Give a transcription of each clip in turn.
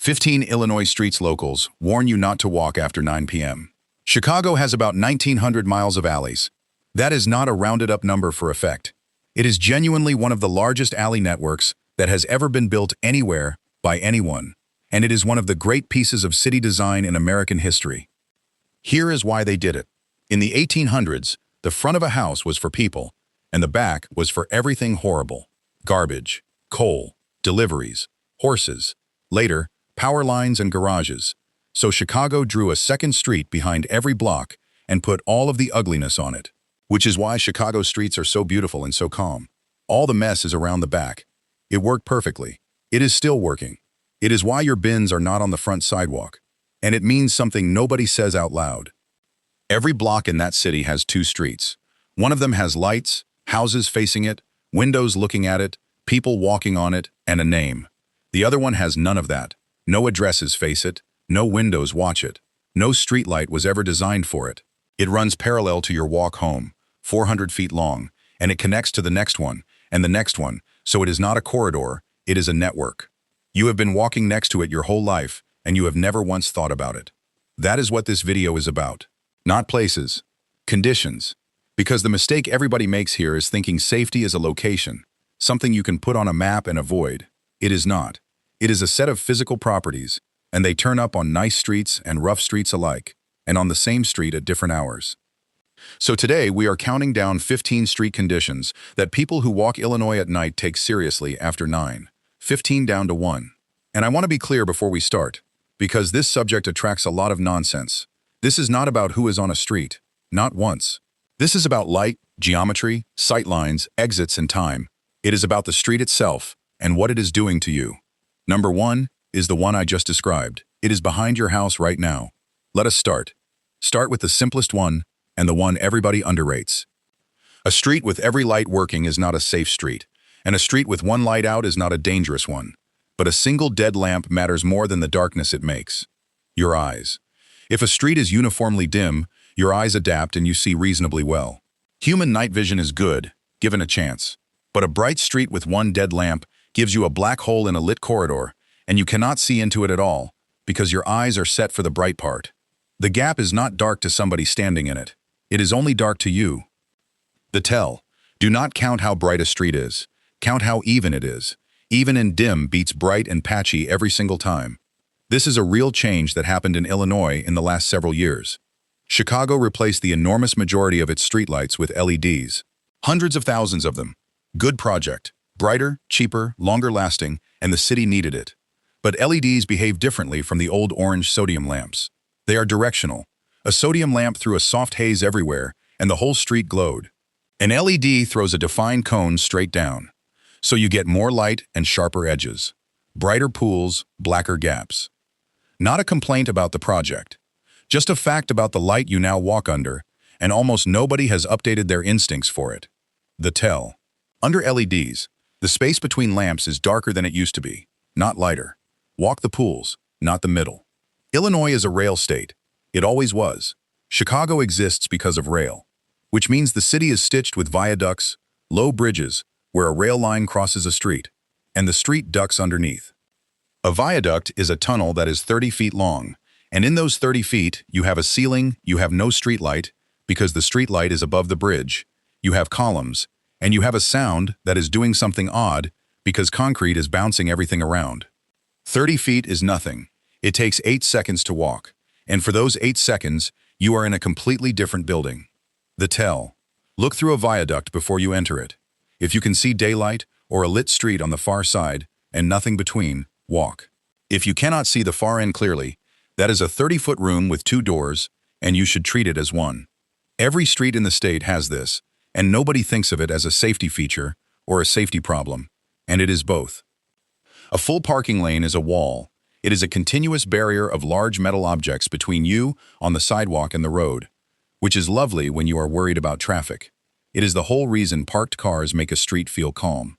15 Illinois streets locals warn you not to walk after 9 p.m. Chicago has about 1,900 miles of alleys. That is not a rounded-up number for effect. It is genuinely one of the largest alley networks that has ever been built anywhere by anyone, and it is one of the great pieces of city design in American history. Here is why they did it. In the 1800s, the front of a house was for people, and the back was for everything horrible. Garbage, coal, deliveries, horses, later, power lines and garages. So Chicago drew a second street behind every block and put all of the ugliness on it. Which is why Chicago streets are so beautiful and so calm. All the mess is around the back. It worked perfectly. It is still working. It is why your bins are not on the front sidewalk. And it means something nobody says out loud. Every block in that city has two streets. One of them has lights, houses facing it, windows looking at it, people walking on it, and a name. The other one has none of that. No addresses face it, no windows watch it. No streetlight was ever designed for it. It runs parallel to your walk home, 400 feet long, and it connects to the next one, and the next one, so it is not a corridor, it is a network. You have been walking next to it your whole life, and you have never once thought about it. That is what this video is about. Not places, conditions. Because the mistake everybody makes here is thinking safety is a location, something you can put on a map and avoid. It is not. It is a set of physical properties, and they turn up on nice streets and rough streets alike, and on the same street at different hours. So today we are counting down 15 street conditions that people who walk Illinois at night take seriously after 9, 15 down to 1. And I want to be clear before we start, because this subject attracts a lot of nonsense. This is not about who is on a street, not once. This is about light, geometry, sight lines, exits, and time. It is about the street itself and what it is doing to you. Number 1 is the one I just described. It is behind your house right now. Let us start. Start with the simplest one and the one everybody underrates. A street with every light working is not a safe street, and a street with one light out is not a dangerous one. But a single dead lamp matters more than the darkness it makes. Your eyes. If a street is uniformly dim, your eyes adapt and you see reasonably well. Human night vision is good, given a chance. But a bright street with one dead lamp gives you a black hole in a lit corridor, and you cannot see into it at all, because your eyes are set for the bright part. The gap is not dark to somebody standing in it. It is only dark to you. The tell. Do not count how bright a street is. Count how even it is. Even in dim beats bright and patchy every single time. This is a real change that happened in Illinois in the last several years. Chicago replaced the enormous majority of its streetlights with LEDs. Hundreds of thousands of them. Good project. Brighter, cheaper, longer lasting, and the city needed it. But LEDs behave differently from the old orange sodium lamps. They are directional. A sodium lamp threw a soft haze everywhere, and the whole street glowed. An LED throws a defined cone straight down. So you get more light and sharper edges. Brighter pools, blacker gaps. Not a complaint about the project. Just a fact about the light you now walk under, and almost nobody has updated their instincts for it. The tell. Under LEDs, the space between lamps is darker than it used to be, not lighter. Walk the pools, not the middle. Illinois is a rail state. It always was. Chicago exists because of rail, which means the city is stitched with viaducts, low bridges, where a rail line crosses a street, and the street ducks underneath. A viaduct is a tunnel that is 30 feet long, and in those 30 feet, you have a ceiling, you have no street light, because the street light is above the bridge, you have columns, and you have a sound that is doing something odd, because concrete is bouncing everything around. 30 feet is nothing. It takes 8 seconds to walk, and for those 8 seconds, you are in a completely different building. The tell. Look through a viaduct before you enter it. If you can see daylight or a lit street on the far side and nothing between, walk. If you cannot see the far end clearly, that is a 30-foot room with 2 doors, and you should treat it as one. Every street in the state has this, and nobody thinks of it as a safety feature or a safety problem, and it is both. A full parking lane is a wall. It is a continuous barrier of large metal objects between you on the sidewalk and the road, which is lovely when you are worried about traffic. It is the whole reason parked cars make a street feel calm.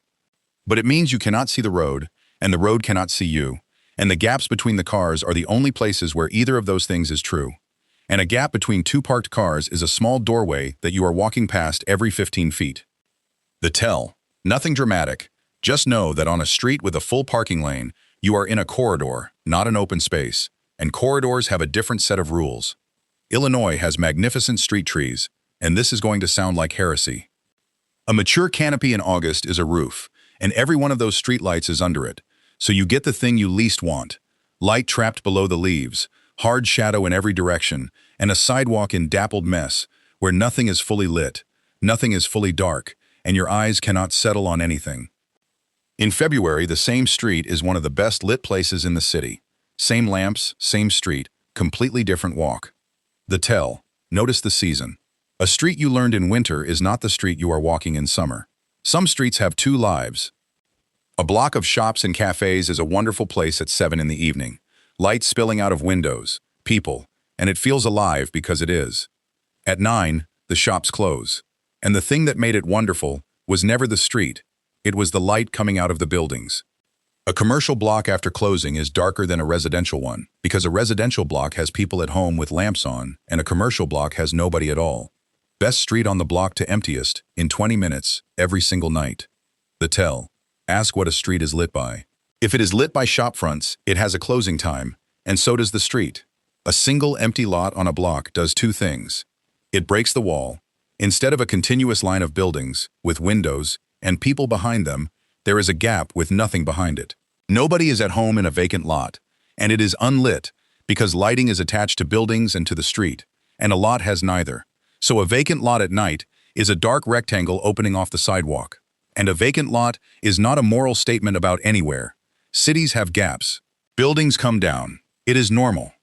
But it means you cannot see the road, and the road cannot see you, and the gaps between the cars are the only places where either of those things is true. And a gap between 2 parked cars is a small doorway that you are walking past every 15 feet. The tell. Nothing dramatic. Just know that on a street with a full parking lane, You are in a corridor, not an open space, and corridors have a different set of rules. Illinois has magnificent street trees, and this is going to sound like heresy. A mature canopy in August is a roof, and every one of those streetlights is under it, so you get the thing you least want. Light trapped below the leaves, hard shadow in every direction, and a sidewalk in dappled mess, where nothing is fully lit, nothing is fully dark, and your eyes cannot settle on anything. In February, the same street is one of the best lit places in the city. Same lamps, same street, completely different walk. The tell. Notice the season. A street you learned in winter is not the street you are walking in summer. Some streets have two lives. A block of shops and cafes is a wonderful place at 7 in the evening. Light spilling out of windows, people, and it feels alive because it is. At 9, the shops close. And the thing that made it wonderful was never the street. It was the light coming out of the buildings. A commercial block after closing is darker than a residential one because a residential block has people at home with lamps on and a commercial block has nobody at all. Best street on the block to emptiest in 20 minutes every single night. The tell. Ask what a street is lit by. If it is lit by shop fronts, it has a closing time, and so does the street. A single empty lot on a block does two things. It breaks the wall. Instead of a continuous line of buildings with windows and people behind them, there is a gap with nothing behind it. Nobody is at home in a vacant lot, and it is unlit because lighting is attached to buildings and to the street, and a lot has neither. So a vacant lot at night is a dark rectangle opening off the sidewalk. And a vacant lot is not a moral statement about anywhere. Cities have gaps. Buildings come down. It is normal.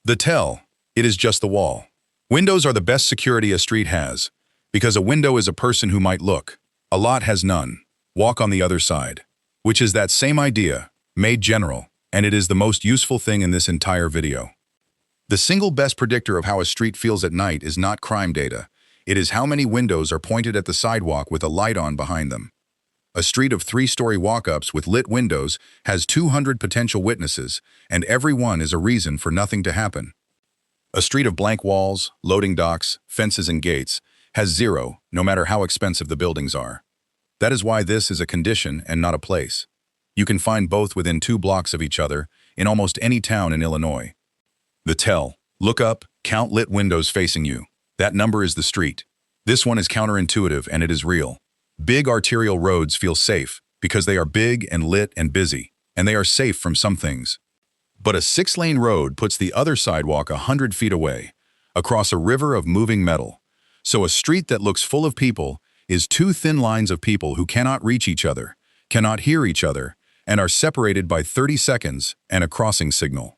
The tell. It is just the wall. Windows are the best security a street has, because a window is a person who might look. A lot has none. Walk on the other side. Which is that same idea, made general, and it is the most useful thing in this entire video. The single best predictor of how a street feels at night is not crime data. It is how many windows are pointed at the sidewalk with a light on behind them. A street of 3-story walk-ups with lit windows has 200 potential witnesses, and every one is a reason for nothing to happen. A street of blank walls, loading docks, fences, and gates has 0, no matter how expensive the buildings are. That is why this is a condition and not a place. You can find both within 2 blocks of each other in almost any town in Illinois. The tell. Look up, count lit windows facing you. That number is the street. This one is counterintuitive and it is real. Big arterial roads feel safe because they are big and lit and busy, and they are safe from some things. But a 6-lane road puts the other sidewalk 100 feet away, across a river of moving metal. So a street that looks full of people is 2 thin lines of people who cannot reach each other, cannot hear each other, and are separated by 30 seconds and a crossing signal.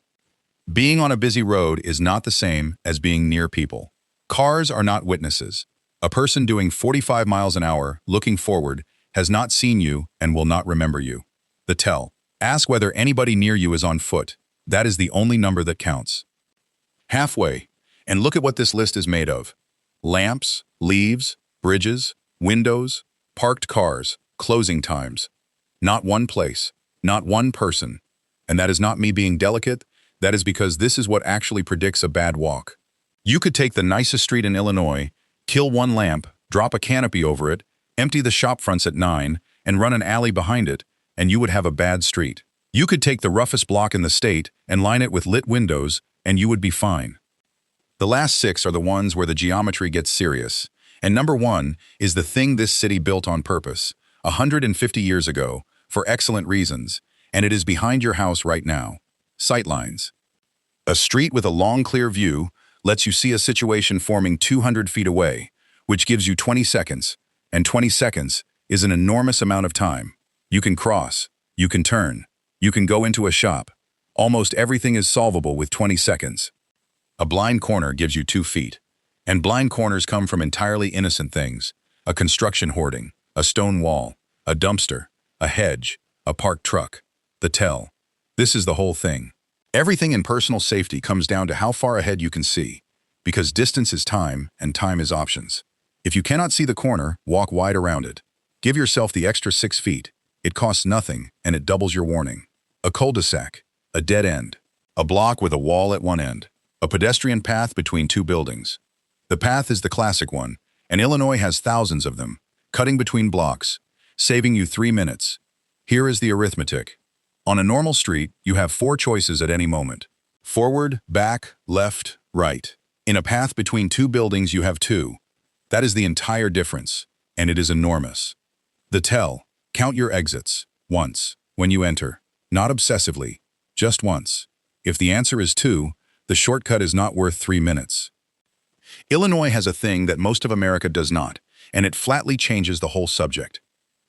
Being on a busy road is not the same as being near people. Cars are not witnesses. A person doing 45 miles an hour, looking forward, has not seen you and will not remember you. The tell. Ask whether anybody near you is on foot. That is the only number that counts. Halfway, and look at what this list is made of. Lamps, leaves, bridges, windows, parked cars, closing times. Not one place, not one person. And that is not me being delicate, that is because this is what actually predicts a bad walk. You could take the nicest street in Illinois, kill one lamp, drop a canopy over it, empty the shop fronts at 9, and run an alley behind it, and you would have a bad street. You could take the roughest block in the state and line it with lit windows, and you would be fine. The last 6 are the ones where the geometry gets serious. And number 1 is the thing this city built on purpose, 150 years ago, for excellent reasons, and it is behind your house right now. Sightlines. A street with a long, clear view lets you see a situation forming 200 feet away, which gives you 20 seconds, and 20 seconds is an enormous amount of time. You can cross, you can turn, you can go into a shop. Almost everything is solvable with 20 seconds. A blind corner gives you 2 feet, and blind corners come from entirely innocent things: a construction hoarding, a stone wall, a dumpster, a hedge, a parked truck. The tell. This is the whole thing. Everything in personal safety comes down to how far ahead you can see, because distance is time and time is options. If you cannot see the corner, walk wide around it. Give yourself the extra 6 feet. It costs nothing and it doubles your warning. A cul-de-sac, a dead end, a block with a wall at one end, a pedestrian path between 2 buildings. The path is the classic one, and Illinois has thousands of them, cutting between blocks, saving you 3 minutes. Here is the arithmetic. On a normal street, you have 4 choices at any moment. Forward, back, left, right. In a path between 2 buildings, you have 2. That is the entire difference, and it is enormous. The tell: count your exits, once, when you enter. Not obsessively, just once. If the answer is 2, the shortcut is not worth 3 minutes. Illinois has a thing that most of America does not, and it flatly changes the whole subject.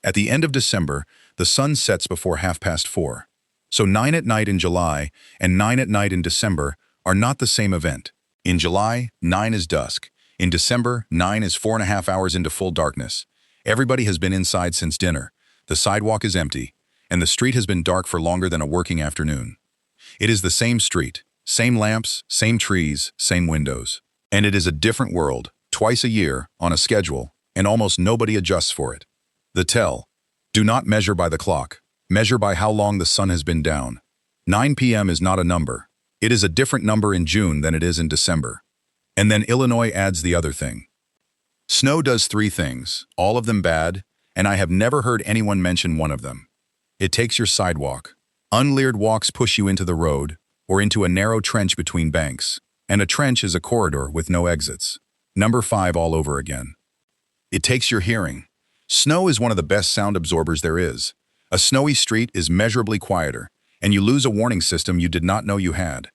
At the end of December, the sun sets before 4:30. So 9 at night in July and 9 at night in December are not the same event. In July, 9 is dusk. In December, 9 is 4.5 hours into full darkness. Everybody has been inside since dinner. The sidewalk is empty, and the street has been dark for longer than a working afternoon. It is the same street, same lamps, same trees, same windows. And it is a different world, twice a year, on a schedule, and almost nobody adjusts for it. The tell: do not measure by the clock. Measure by how long the sun has been down. 9 p.m. is not a number. It is a different number in June than it is in December. And then Illinois adds the other thing. Snow does 3 things, all of them bad, and I have never heard anyone mention one of them. It takes your sidewalk. Unleared walks push you into the road, or into a narrow trench between banks, and a trench is a corridor with no exits. Number 5 all over again. It takes your hearing. Snow is one of the best sound absorbers there is. A snowy street is measurably quieter, and you lose a warning system you did not know you had.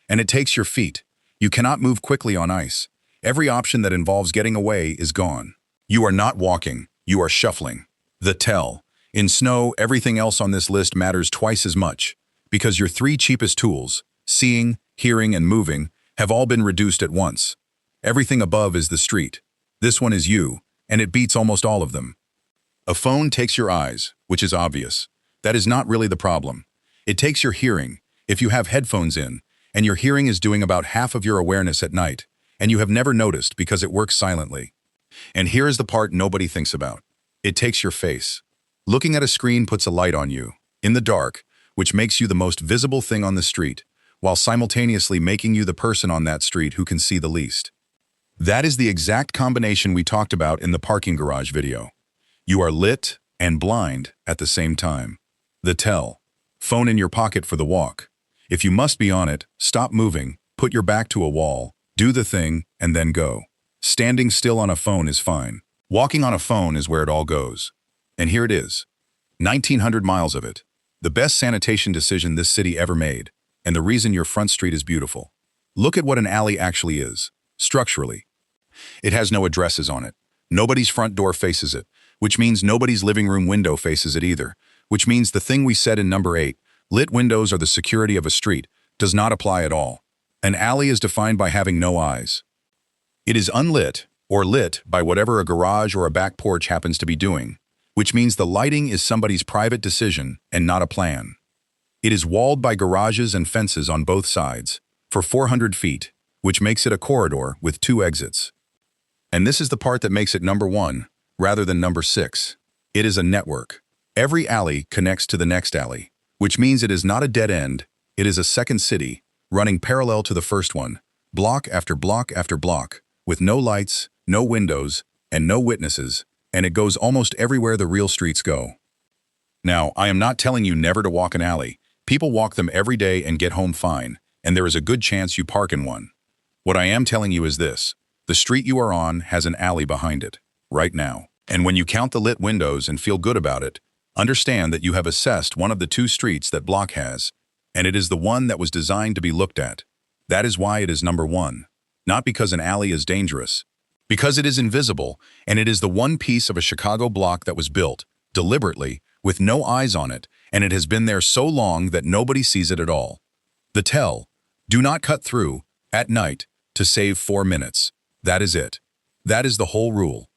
And it takes your feet. You cannot move quickly on ice. Every option that involves getting away is gone. You are not walking, you are shuffling. The tell: in snow, everything else on this list matters twice as much, because your 3 cheapest tools, seeing, hearing, and moving, have all been reduced at once. Everything above is the street. This one is you, and it beats almost all of them. A phone takes your eyes, which is obvious. That is not really the problem. It takes your hearing, if you have headphones in, and your hearing is doing about half of your awareness at night, and you have never noticed because it works silently. And here is the part nobody thinks about. It takes your face. Looking at a screen puts a light on you, in the dark, which makes you the most visible thing on the street, while simultaneously making you the person on that street who can see the least. That is the exact combination we talked about in the parking garage video. You are lit and blind at the same time. The tell: phone in your pocket for the walk. If you must be on it, stop moving, put your back to a wall, do the thing, and then go. Standing still on a phone is fine. Walking on a phone is where it all goes. And here it is. 1,900 miles of it. The best sanitation decision this city ever made, and the reason your front street is beautiful. Look at what an alley actually is, structurally. It has no addresses on it. Nobody's front door faces it, which means nobody's living room window faces it either, which means the thing we said in number 8, lit windows are the security of a street, does not apply at all. An alley is defined by having no eyes. It is unlit, or lit by whatever a garage or a back porch happens to be doing, which means the lighting is somebody's private decision and not a plan. It is walled by garages and fences on both sides, for 400 feet, which makes it a corridor with 2 exits. And this is the part that makes it number 1, rather than number 6. It is a network. Every alley connects to the next alley, which means it is not a dead end, it is a second city, running parallel to the first one, block after block after block, with no lights, no windows, and no witnesses, and it goes almost everywhere the real streets go. Now, I am not telling you never to walk an alley. People walk them every day and get home fine, and there is a good chance you park in one. What I am telling you is this: the street you are on has an alley behind it, right now. And when you count the lit windows and feel good about it, understand that you have assessed one of the 2 streets that block has, and it is the one that was designed to be looked at. That is why it is number 1. Not because an alley is dangerous, because it is invisible, and it is the one piece of a Chicago block that was built, deliberately, with no eyes on it, and it has been there so long that nobody sees it at all. The tell: do not cut through, at night, to save 4 minutes. That is it. That is the whole rule.